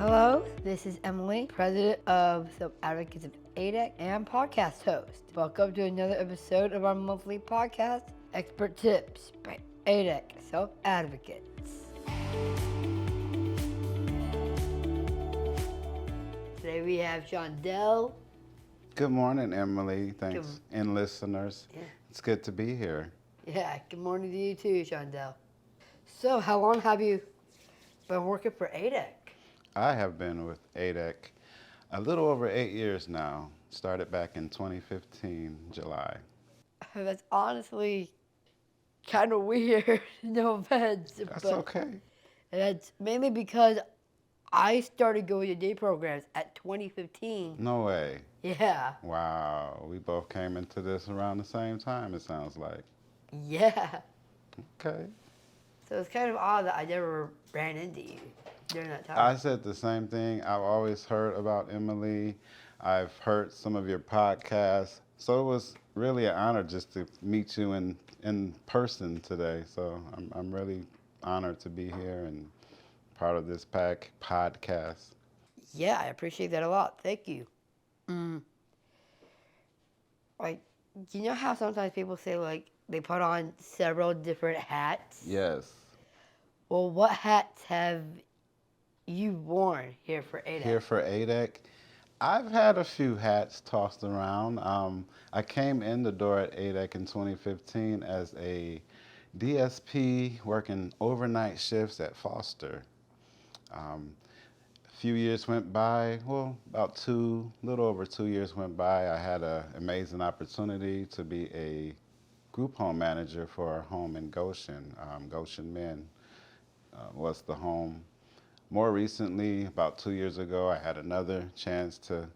Hello, this is Emily, president of Self Advocates of ADEC and podcast host. Welcome to another episode of our monthly podcast, Expert Tips by ADEC Self Advocates. Today we have Shondale. Good morning, Emily. Thanks, and listeners. Yeah. It's good to be here. Yeah, good morning to you too, Shondale. So, how long have you been working for ADEC? I have been with ADEC a little over 8 years now. Started back in 2015, July. That's honestly kind of weird. No offense. That's okay. That's mainly because I started going to day programs at 2015. No way. Yeah. Wow. We both came into this around the same time, it sounds like. Yeah. Okay. So it's kind of odd that I never ran into you during that time. I said the same thing. I've always heard about Emily. I've heard some of your podcasts. So it was really an honor just to meet you in person today. So I'm really honored to be here and part of this podcast. Yeah, I appreciate that a lot. Thank you. Like, you know how sometimes people say, like, they put on several different hats? Yes. Well, what hats have you worn here for ADEC? Here for ADEC, I've had a few hats tossed around. I came in the door at ADEC in 2015 as a DSP working overnight shifts at Foster. A few years went by, about little over 2 years went by. I had an amazing opportunity to be a group home manager for a home in Goshen. Goshen Men was the home. More recently, about 2 years ago, I had another chance to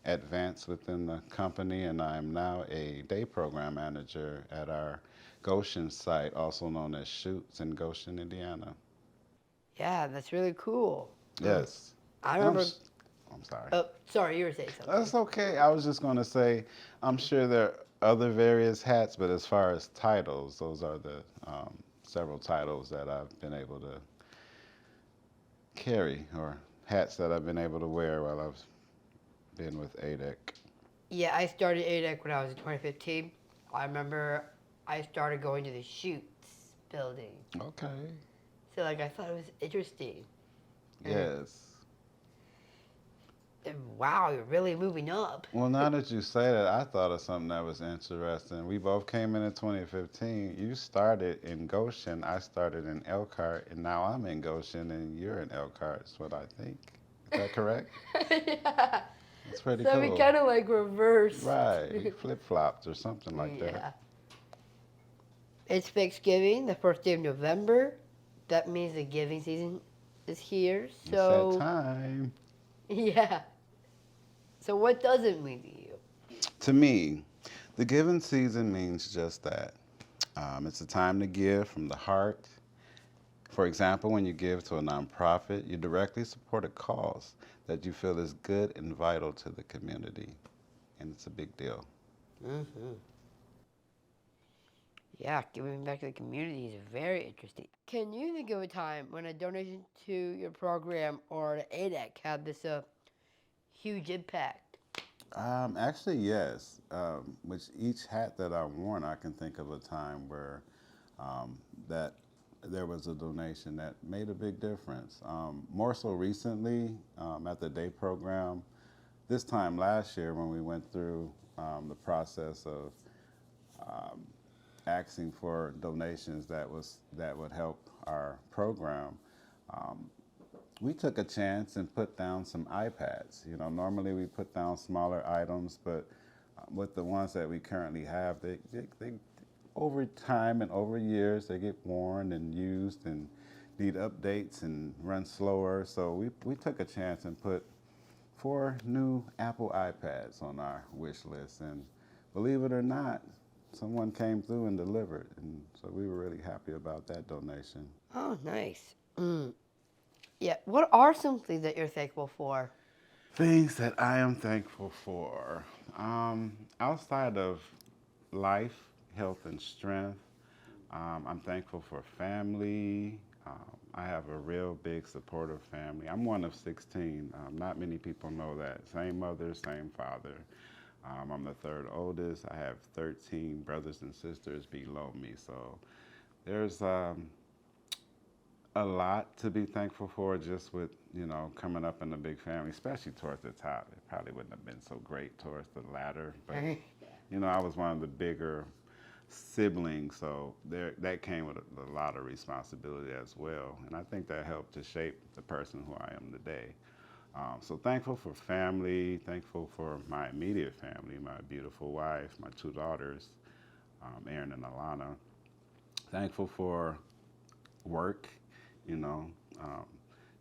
advance within the company, and I am now a day program manager at our Goshen site, also known as Shoots in Goshen, Indiana. Yeah, that's really cool. Yes. I remember. I'm sorry. Oh, sorry, you were saying something. That's okay. I was just going to say, I'm sure there are other various hats, but as far as titles, those are the several titles that I've been able to carry, or hats that I've been able to wear while I've been with ADEC. Yeah, I started ADEC when I was in 2015. I remember I started going to the Shoots building. Okay. So, like, I thought it was interesting. Yes. And wow, you're really moving up. Well, now that you say that, I thought of something that was interesting. We both came in 2015. You started in Goshen. I started in Elkhart, and now I'm in Goshen, and you're in Elkhart, is what I think. Is that correct? Yeah. That's pretty So cool. we kind of like reversed. Right. Flip-flopped or something like Yeah. that. It's Thanksgiving, the first day of November. That means the giving season is here. So It's that time. yeah. So what does it mean to you? To me, the giving season means just that. It's a time to give from the heart. For example, when you give to a nonprofit, you directly support a cause that you feel is good and vital to the community. And it's a big deal. Mm-hmm. Yeah, giving back to the community is very interesting. Can you think of a time when a donation to your program or to ADEC had this huge impact? Actually, yes. With each hat that I've worn, I can think of a time where that there was a donation that made a big difference. More so recently, at the day program, this time last year when we went through the process of asking for donations that would help our program, we took a chance and put down some iPads. You know, normally we put down smaller items, but with the ones that we currently have, they over time and over years, they get worn and used and need updates and run slower. So we took a chance and put 4 new Apple iPads on our wish list. And believe it or not, someone came through and delivered. And so we were really happy about that donation. Oh, nice. Yeah, what are some things that you're thankful for? Things that I am thankful for. Outside of life, health, and strength, I'm thankful for family. I have a real big supportive family. I'm one of 16. Not many people know that. Same mother, same father. I'm the third oldest. I have 13 brothers and sisters below me. So there's a lot to be thankful for just with, coming up in a big family, especially towards the top. It probably wouldn't have been so great towards the latter, but, I was one of the bigger siblings, so that came with a lot of responsibility as well. And I think that helped to shape the person who I am today. So thankful for family, thankful for my immediate family, my beautiful wife, my two daughters, Erin and Alana. Thankful for work, you know, um,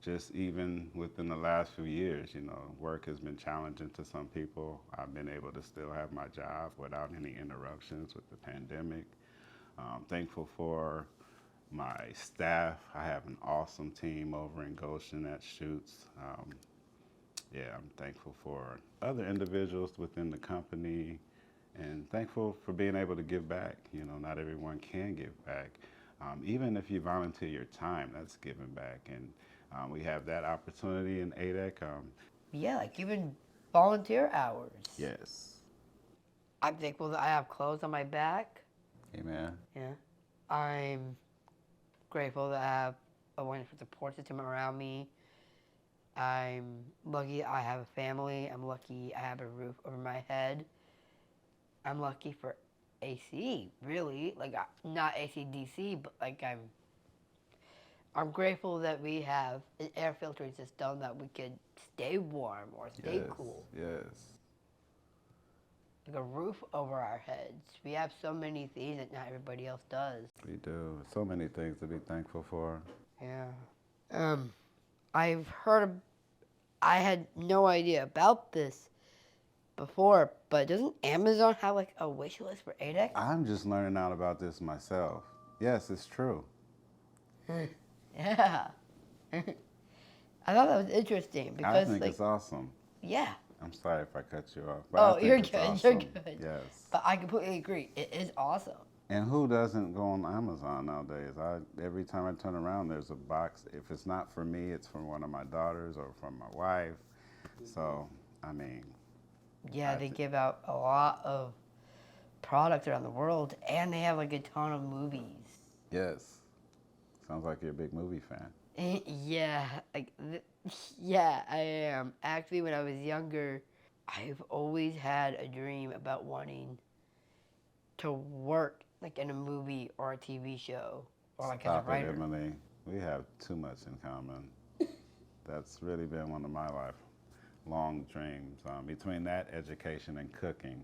just even within the last few years, work has been challenging to some people. I've been able to still have my job without any interruptions with the pandemic. Thankful for my staff. I have an awesome team over in Goshen that shoots. Yeah, I'm thankful for other individuals within the company and thankful for being able to give back. Not everyone can give back. Even if you volunteer your time, that's giving back. And we have that opportunity in ADEC. Yeah, like even volunteer hours. Yes. I'm thankful that I have clothes on my back. Amen. Yeah. I'm grateful that I have a wonderful support system around me. I'm lucky I have a family. I'm lucky I have a roof over my head. I'm lucky for AC, really. Like, not AC/DC, but like I'm grateful that we have an air filtering system that we could stay warm or stay Yes. cool. Yes. Like a roof over our heads. We have so many things that not everybody else does. We do. So many things to be thankful for. Yeah. I've heard, I had no idea about this before, but doesn't Amazon have like a wish list for ADEC? I'm just learning out about this myself. Yes, it's true. Yeah. I thought that was interesting because I think it's awesome. yeah. I'm sorry if I cut you off. But Oh, I think you're it's good. awesome. You're good. Yes. But I completely agree. It is awesome. And who doesn't go on Amazon nowadays? Every time I turn around, there's a box. If it's not for me, it's from one of my daughters or from my wife. So, I mean. Yeah, they give out a lot of products around the world, and they have like a ton of movies. Yes. Sounds like you're a big movie fan. Yeah, yeah, I am. Actually, when I was younger, I've always had a dream about wanting to work like in a movie or a TV show or like as a Stop it, writer. Emily. We have too much in common. That's really been one of my lifelong dreams. Between that, education, and cooking.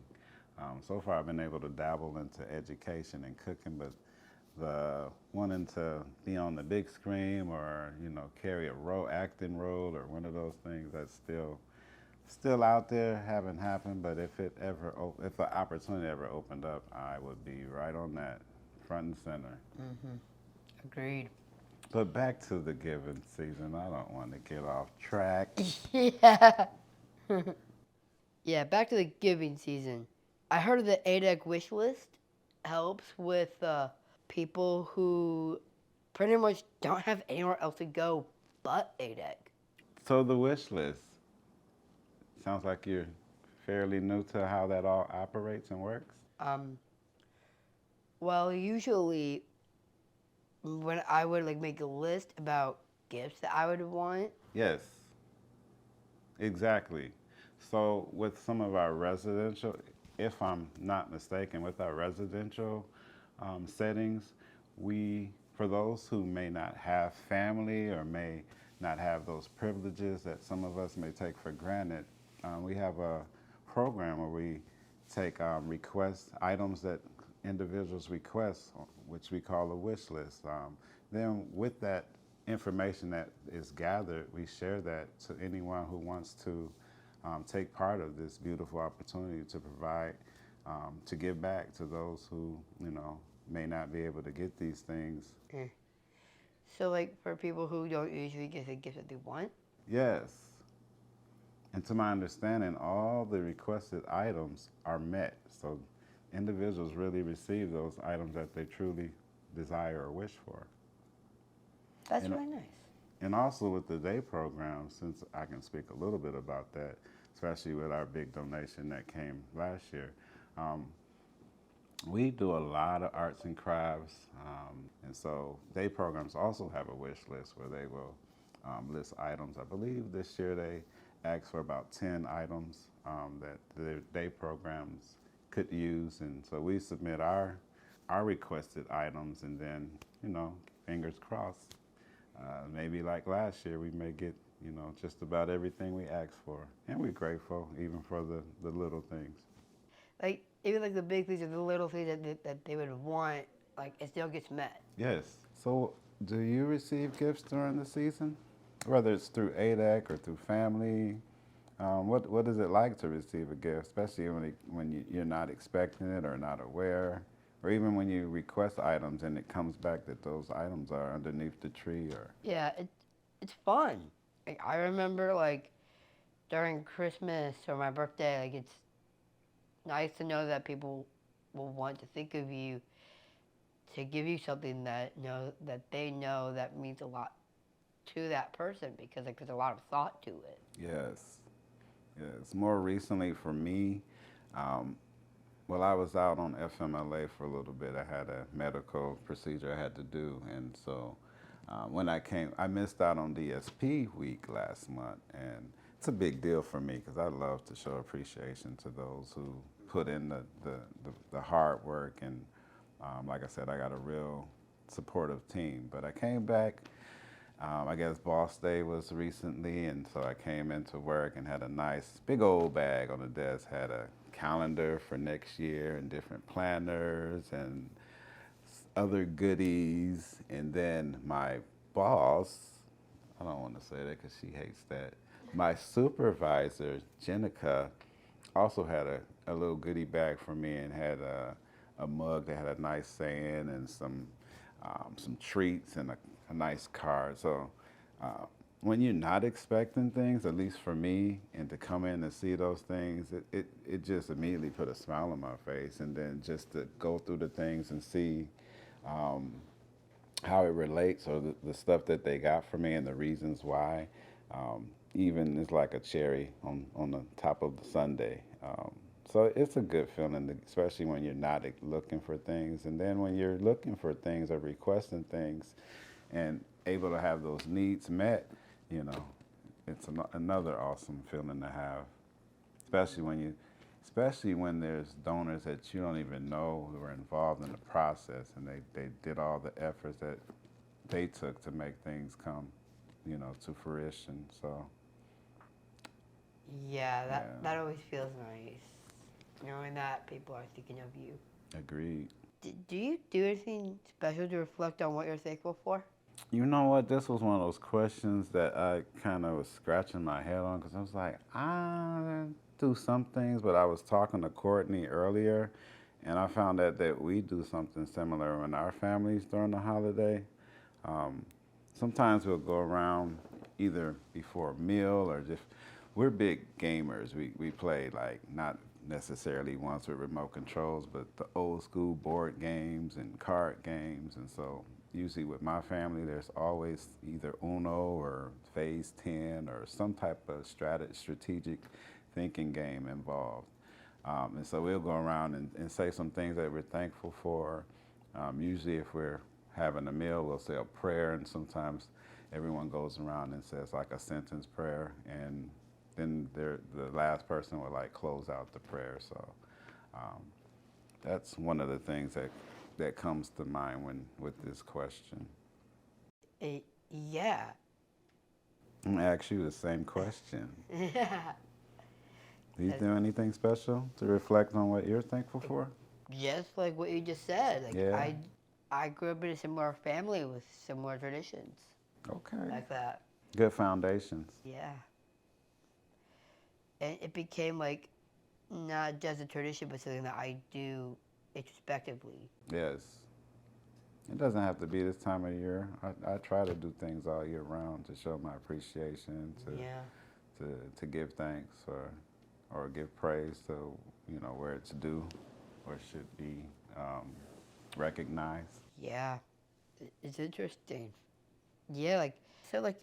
So far, I've been able to dabble into education and cooking, but the wanting to be on the big screen or carry a acting role or one of those things that's still out there, haven't happened. But if the opportunity ever opened up, I would be right on that, front and center. Agreed. But back to the giving season. I don't want to get off track. Yeah. Yeah, back to the giving season. I heard the ADEC wish list helps with people who pretty much don't have anywhere else to go but ADEC. So the wish list. Sounds like you're fairly new to how that all operates and works. Well, usually when I would like make a list about gifts that I would want. Yes, exactly. So with some of our residential, if I'm not mistaken, with our residential settings, for those who may not have family or may not have those privileges that some of us may take for granted, we have a program where we take items that individuals request, which we call a wish list. Then with that information that is gathered, we share that to anyone who wants to take part of this beautiful opportunity to provide, to give back to those who, may not be able to get these things. So like for people who don't usually get the gifts that they want? Yes. And to my understanding, all the requested items are met. So individuals really receive those items that they truly desire or wish for. That's And, really nice. and also with the day program, since I can speak a little bit about that, especially with our big donation that came last year. Um, we do a lot of arts and crafts, and so day programs also have a wish list where they will list items. I believe this year they asked for about 10 items that the day programs could use, and so we submit our requested items, and then fingers crossed. Maybe like last year, we may get just about everything we asked for, and we're grateful even for the little things. Like even like the big things or the little things that they would want, like it still gets met. Yes. So, do you receive gifts during the season, whether it's through ADEC or through family? What is it like to receive a gift, especially when you're not expecting it or not aware, or even when you request items and it comes back that those items are underneath the tree or? Yeah, it's fun. Like I remember like during Christmas or my birthday, like it's nice to know that people will want to think of you to give you something that they know that means a lot to that person because like there's a lot of thought to it. Yes. Yes. More recently for me, um, well, I was out on FMLA for a little bit. I had a medical procedure I had to do, and so when I missed out on DSP week last month, and it's a big deal for me because I love to show appreciation to those who put in the hard work, and like I said, I got a real supportive team. But I came back. I guess Boss Day was recently, and so I came into work and had a nice big old bag on the desk. Had a calendar for next year and different planners and other goodies. And then my boss, I don't want to say that because she hates that. My supervisor, Jenica, also had a little goodie bag for me and had a mug that had a nice saying and some treats and a nice card. So uh, when you're not expecting things, at least for me, and to come in and see those things, it just immediately put a smile on my face. And then just to go through the things and see um, how it relates or the stuff that they got for me and the reasons why. Even it's like a cherry on the top of the sundae. So it's a good feeling, especially when you're not looking for things. And then when you're looking for things or requesting things and able to have those needs met, you know, it's another awesome feeling to have, especially especially when there's donors that you don't even know who are involved in the process and they did all the efforts that they took to make things come, to fruition. So Yeah, yeah, that always feels nice, knowing that people are thinking of you. agreed. Do you do anything special to reflect on what you're thankful for? You know what? This was one of those questions that I kind of was scratching my head on because I was like, I do some things, but I was talking to Courtney earlier, and I found that we do something similar in our families during the holiday. Um, Sometimes we'll go around either before a meal or just, we're big gamers. We play like not necessarily ones with remote controls, but the old school board games and card games. And so usually with my family, there's always either Uno or Phase 10 or some type of strategic thinking game involved. And so we'll go around and say some things that we're thankful for. Usually if we're having a meal, we'll say a prayer, and sometimes everyone goes around and says like a sentence prayer, and then the last person will like close out the prayer. So um, that's one of the things that comes to mind with this question. Yeah. I'm gonna ask you the same question. Yeah. Do you do anything special to reflect on what you're thankful for? Just like what you just said. Like Yeah. I grew up in a similar family with similar traditions Okay. like that. Good foundations. Yeah. And it became like not just a tradition, but something that I do introspectively. Yes. It doesn't have to be this time of year. I try to do things all year round to show my appreciation, Yeah. to give thanks or give praise to where it's due or should be recognized. Yeah. It's interesting. Yeah,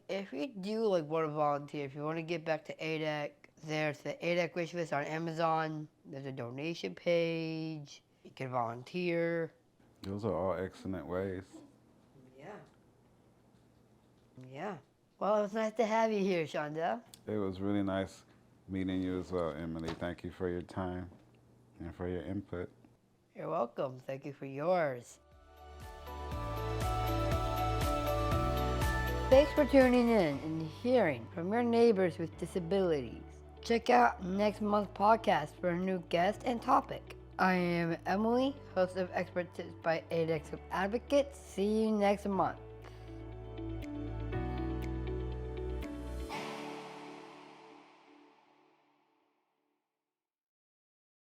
if you do want to volunteer, if you want to get back to ADEC, there's the ADEC wish list on Amazon. There's a donation page. You can volunteer. Those are all excellent ways. Yeah. Yeah. Well, it was nice to have you here, Shondale. It was really nice meeting you as well, Emily. Thank you for your time and for your input. You're welcome. Thank you for yours. Thanks for tuning in and hearing from your neighbors with disabilities. Check out next month's podcast for a new guest and topic. I am Emily, host of Expert Tips by ADEC Self Advocates. See you next month.